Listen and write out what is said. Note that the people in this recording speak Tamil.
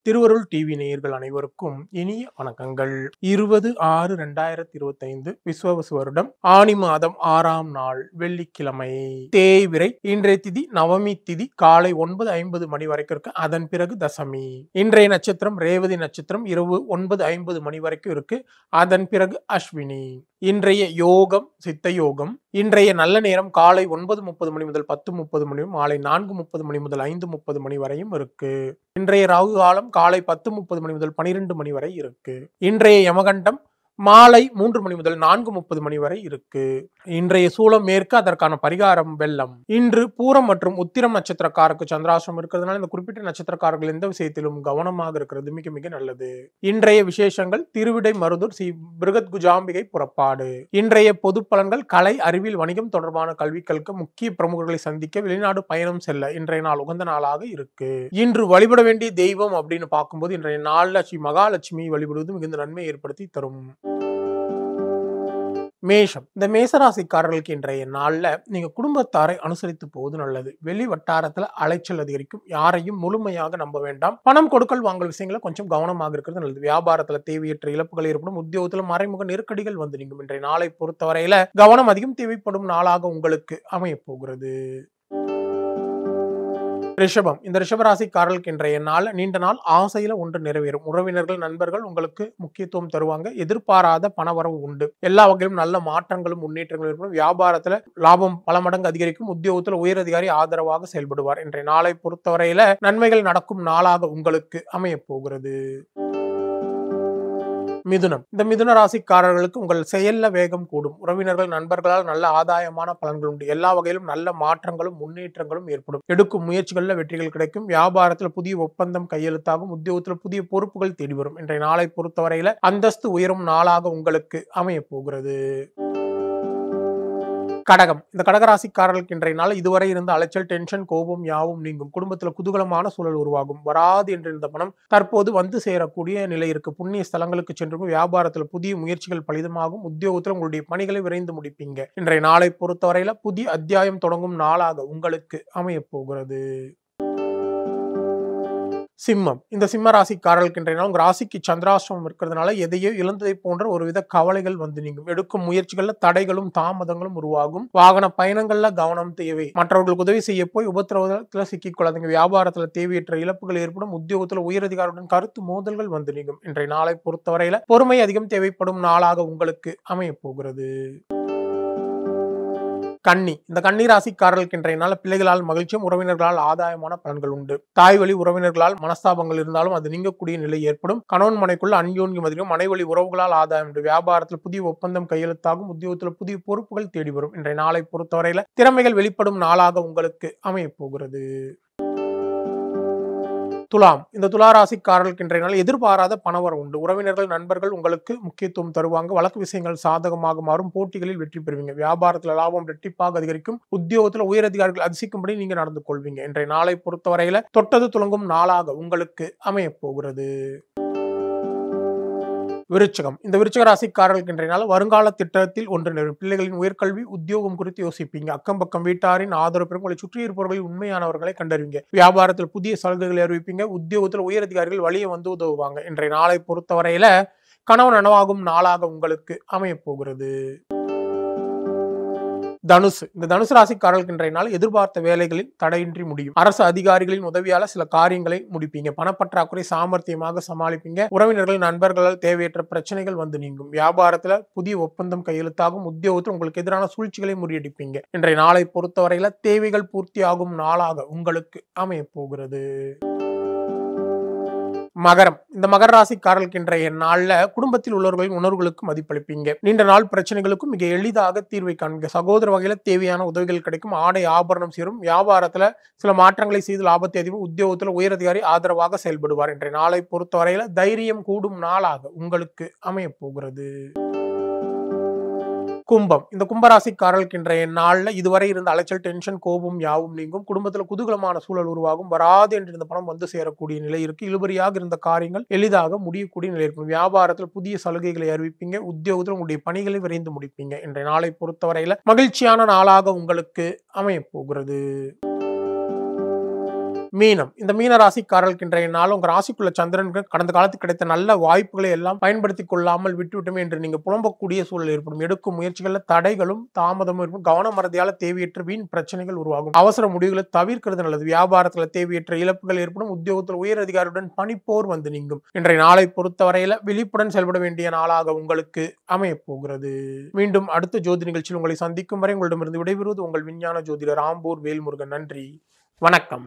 திருவருள் டிவி நேயர்கள் அனைவருக்கும் இனிய வணக்கங்கள். 20/6/2025 விஸ்வாவசு வருடம் ஆனி மாதம் 6ஆம் நாள் வெள்ளிக்கிழமை தேய்பிறை. இன்றைய திதி நவமி திதி காலை 9:50 மணி வரைக்கும் இருக்கு. அதன் பிறகு தசமி. இன்றைய நட்சத்திரம் ரேவதி நட்சத்திரம் இரவு 9:50 மணி வரைக்கும் இருக்கு. அதன் பிறகு அஸ்வினி. இன்றைய யோகம் சித்த யோகம். இன்றைய நல்ல நேரம் காலை 9:30 மணி முதல் 10:30 மணி, மாலை 4:30 மணி முதல் 5:30 மணி வரையும் இருக்கு. இன்றைய ராகு காலம் காலை 10:30 மணி முதல் 12 மணி வரை இருக்கு. இன்றைய யமகண்டம் மாலை 3 மணி முதல் 4:30 மணி வரை இருக்கு. இன்றைய சூலம் மேற்கு, அதற்கான பரிகாரம் வெள்ளம். இன்று பூரம் மற்றும் உத்திரம் நட்சத்திரக்காரருக்கு சந்திராசிரமம் இருக்கிறதுனால இந்த குறிப்பிட்ட நட்சத்திரக்காரர்கள் எந்த விஷயத்திலும் கவனமாக இருக்கிறது மிக மிக நல்லது. இன்றைய விசேஷங்கள் திருவிடை மருதூர் ஸ்ரீ பிருகத் குஜாம்பிகை புறப்பாடு. இன்றைய பொது பலன்கள் கலை அறிவியல் வணிகம் தொடர்பான கல்விகளுக்கு முக்கிய பிரமுகர்களை சந்திக்க வெளிநாடு பயணம் செல்ல இன்றைய நாள் உகந்த நாளாக இருக்கு. இன்று வழிபட வேண்டிய தெய்வம் அப்படின்னு பார்க்கும்போது இன்றைய நாள்ல ஸ்ரீ மகாலட்சுமி வழிபடுவது மிகுந்த நன்மை ஏற்படுத்தி தரும். மேஷம். இந்த மேசராசிக்காரர்களுக்கு இன்றைய நாள்ல நீங்க குடும்பத்தாரை அனுசரித்து போவது நல்லது. வெளி வட்டாரத்துல அலைச்சல் அதிகரிக்கும். யாரையும் முழுமையாக நம்ப வேண்டாம். பணம் கொடுக்கல் வாங்கல் விஷயங்களை கொஞ்சம் கவனமாக இருக்கிறது நல்லது. வியாபாரத்துல தேவையற்ற இழப்புகள் ஏற்படும். உத்தியோகத்துல மறைமுக நெருக்கடிகள் வந்து நீங்கும். இன்றைய நாளை பொறுத்தவரையில கவனம் அதிகம் தேவைப்படும் நாளாக உங்களுக்கு அமைய போகிறது. ரிஷபம். இந்த ரிஷபராசிக்காரர்களுக்கு இன்றைய நாள் நீண்ட நாள் ஆசையில ஒன்று நிறைவேறும். உறவினர்கள் நண்பர்கள் உங்களுக்கு முக்கியத்துவம் தருவாங்க. எதிர்பாராத பணவரவு உண்டு. எல்லா வகையிலும் நல்ல மாற்றங்களும் முன்னேற்றங்களும் ஏற்படும். வியாபாரத்துல லாபம் பல மடங்கு அதிகரிக்கும். உத்தியோகத்துல உயர் அதிகாரி ஆதரவாக செயல்படுவார். இன்றைய நாளை பொறுத்தவரையில நன்மைகள் நடக்கும் நாளாக உங்களுக்கு அமைய போகிறது. மிதுனம். இந்த மிதுன ராசிக்காரர்களுக்கு உங்கள் செயல்ல வேகம் கூடும். உறவினர்கள் நண்பர்களால் நல்ல ஆதாயமான பலன்கள் உண்டு. எல்லா வகையிலும் நல்ல மாற்றங்களும் முன்னேற்றங்களும் ஏற்படும். எடுக்கும் முயற்சிகள்ல வெற்றிகள் கிடைக்கும். வியாபாரத்துல புதிய ஒப்பந்தம் கையெழுத்தாகும். உத்தியோகத்துல புதிய பொறுப்புகள் தேடி வரும். இன்றைய நாளை பொறுத்தவரையில அந்தஸ்து உயரும் நாளாக உங்களுக்கு அமைய போகிறது. கடகம். இந்த கடகராசிக்காரர்களுக்கு இன்றைய நாள் இதுவரை இருந்த அலைச்சல் டென்ஷன் கோபம் யாவும் நீங்கும். குடும்பத்துல குதூகலமான சூழல் உருவாகும். வராது என்றிருந்த பணம் தற்போது வந்து சேரக்கூடிய நிலை இருக்கு. புண்ணிய ஸ்தலங்களுக்கு சென்று வியாபாரத்துல புதிய முயற்சிகள் பலிதமாகும். உத்தியோகத்துல உங்களுடைய பணிகளை விரைந்து முடிப்பீங்க. இன்றைய நாளை பொறுத்தவரையில புதிய அத்தியாயம் தொடங்கும் நாளாக உங்களுக்கு அமைய போகிறது. சிம்மம். இந்த சிம்ம ராசிக்காரர்களுக்கு இன்றைய நாள் உங்க ராசிக்கு சந்திராசிரமம் இருக்கிறதுனால எதையோ இழந்ததை போன்ற ஒருவித கவலைகள் வந்து நீங்கும். எடுக்கும் முயற்சிகள்ல தடைகளும் தாமதங்களும் உருவாகும். வாகன பயணங்கள்ல கவனம் தேவை. மற்றவர்களுக்கு உதவி செய்ய போய் உபத்திரவத்துல சிக்கிக் கொள்ளாதீங்க. வியாபாரத்துல தேவையற்ற இழப்புகள் ஏற்படும். உத்தியோகத்துல உயரதிகாரியுடன் கருத்து மோதல்கள் வந்து நீங்கும். இன்றைய நாளை பொறுத்தவரையில பொறுமை அதிகம் தேவைப்படும் நாளாக உங்களுக்கு அமைய போகிறது. கன்னி. இந்த கன்னி ராசிக்காரர்களுக்கு இன்றைய நாள் பிள்ளைகளால் மகிழ்ச்சியும் உறவினர்களால் ஆதாயமான பலன்கள் உண்டு. தாய் வழி உறவினர்களால் மனஸ்தாபங்கள் இருந்தாலும் அது நீங்கக்கூடிய நிலை ஏற்படும். கணவன் மனைக்குள்ள அந்யோன்யம் அதிகம். மனைவழி உறவுகளால் ஆதாயம் உண்டு. வியாபாரத்தில் புதிய ஒப்பந்தம் கையெழுத்தாகும். உத்தியோகத்தில் புதிய பொறுப்புகள் தேடி வரும். இன்றைய நாளை பொறுத்தவரையில திறமைகள் வெளிப்படும் நாளாக உங்களுக்கு அமைய போகிறது. துலாம். இந்த துளாராசிக்காரர்களுக்கு இன்றைய நாள் எதிர்பாராத பணவரவு உண்டு. உறவினர்கள் நண்பர்கள் உங்களுக்கு முக்கியத்துவம் தருவாங்க. வழக்கு விஷயங்கள் சாதகமாக மாறும். போட்டிகளில் வெற்றி பெறுவீங்க. வியாபாரத்துல லாபம் இரட்டிப்பாக அதிகரிக்கும். உத்தியோகத்துல உயரதிகாரிகள் அதிசிக்கும்படி நீங்க நடந்து கொள்வீங்க. இன்றைய நாளை பொறுத்தவரையில தொட்டது துலங்கும் நாளாக உங்களுக்கு அமைய போகிறது. விருச்சகம். இந்த விருச்சக ராசிக்காரர்களுக்கு இன்றைய நாள் வருங்கால திட்டத்தில் ஒன்று நிறைவேறும். பிள்ளைகளின் உயர்கல்வி உத்தியோகம் குறித்து யோசிப்பீங்க. அக்கம் பக்கம் வீட்டாரின் ஆதரவு பெறும். உங்களை சுற்றி இருப்பவர்களில் உண்மையானவர்களை கண்டறிவீங்க. வியாபாரத்தில் புதிய சலுகைகளை அறிவிப்பீங்க. உத்தியோகத்தில் உயர் அதிகாரிகள் வழியை வந்து உதவுவாங்க. இன்றைய நாளை பொறுத்தவரையில கனவு நனவாகும் நாளாக உங்களுக்கு அமைய போகிறது. தனுசு. இந்த தனுசு ராசிக்காரர்களுக்கு இன்றைய நாள் எதிர்பார்த்த வேலைகளில் தடையின்றி முடியும். அரசு அதிகாரிகளின் உதவியால சில காரியங்களை முடிப்பீங்க. பணப்பற்றாக்குறை சாமர்த்தியமாக சமாளிப்பீங்க. உறவினர்கள் நண்பர்களால் தேவையற்ற பிரச்சனைகள் வந்து நீங்கும். வியாபாரத்துல புதிய ஒப்பந்தம் கையெழுத்தாகும். உத்தியோகத்தில் உங்களுக்கு எதிரான சூழ்ச்சிகளை முறியடிப்பீங்க. இன்றைய நாளை பொறுத்தவரையில தேவைகள் பூர்த்தியாகும் நாளாக உங்களுக்கு அமைய போகிறது. மகரம். இந்த மகர ராசிக்காரர்களுக்கு இன்றைய நாள்ல குடும்பத்தில் உள்ளவர்களின் உணர்வுகளுக்கு மதிப்பளிப்பீங்க. நீண்ட நாள் பிரச்சனைகளுக்கும் மிக எளிதாக தீர்வை காண்பீங்க. சகோதர வகையில தேவையான உதவிகள் கிடைக்கும். ஆடை ஆபரணம் சேரும். வியாபாரத்துல சில மாற்றங்களை செய்து லாபத்தை அதிகம். உத்தியோகத்துல உயரதிகாரி ஆதரவாக செயல்படுவார். இன்றைய நாளை பொறுத்தவரையில தைரியம் கூடும் நாளாக உங்களுக்கு அமைய போகிறது. கும்பம். இந்த கும்பராசிக்காரர்களுக்கு இன்றைய நாள்ல இதுவரை இருந்த அலைச்சல் டென்ஷன் கோபம் யாவும் நீங்கும். குடும்பத்துல குதூகலமான சூழல் உருவாகும். வராது என்று இருந்த பணம் வந்து சேரக்கூடிய நிலை இருக்கு. இழுபறியாக இருந்த காரியங்கள் எளிதாக முடியக்கூடிய நிலை இருக்கும். வியாபாரத்தில் புதிய சலுகைகளை அறிவிப்பீங்க. உத்தியோகத்தில் உங்களுடைய பணிகளை விரைந்து முடிப்பீங்க. இன்றைய நாளை பொறுத்தவரையில மகிழ்ச்சியான நாளாக உங்களுக்கு அமைய போகிறது. மீனம், இந்த மீன ராசிக்காரர்களுக்கு இன்றைய நாள் உங்க ராசிக்குள்ள சந்திரனுக்கு கடந்த காலத்துக்கு கிடைத்த நல்ல வாய்ப்புகளை எல்லாம் பயன்படுத்திக் கொள்ளாமல் விட்டுவிட்டோமே என்று நீங்க புலம்பக்கூடிய சூழல் ஏற்படும். எடுக்கும் முயற்சிகள்ல தடைகளும் தாமதமும் இருக்கும். கவன மறதியால தேவையற்ற வீண் பிரச்சனைகள் உருவாகும். அவசர முடிவுகளை தவிர்க்கிறது நல்லது. வியாபாரத்துல தேவையற்ற இழப்புகள் ஏற்படும். உத்தியோகத்தில் உயர் அதிகாரியுடன் பணிப்போர் வந்து நீங்கும். இன்றைய நாளை பொறுத்தவரையில விழிப்புடன் செயல்பட வேண்டிய நாளாக உங்களுக்கு அமைய போகிறது. மீண்டும் அடுத்த ஜோதி நிகழ்ச்சியில் உங்களை சந்திக்கும் வரை உங்களிடமிருந்து விடைபெறுவது உங்கள் விஞ்ஞான ஜோதிடர் ஆம்பூர் வேல்முருகன். நன்றி, வணக்கம்.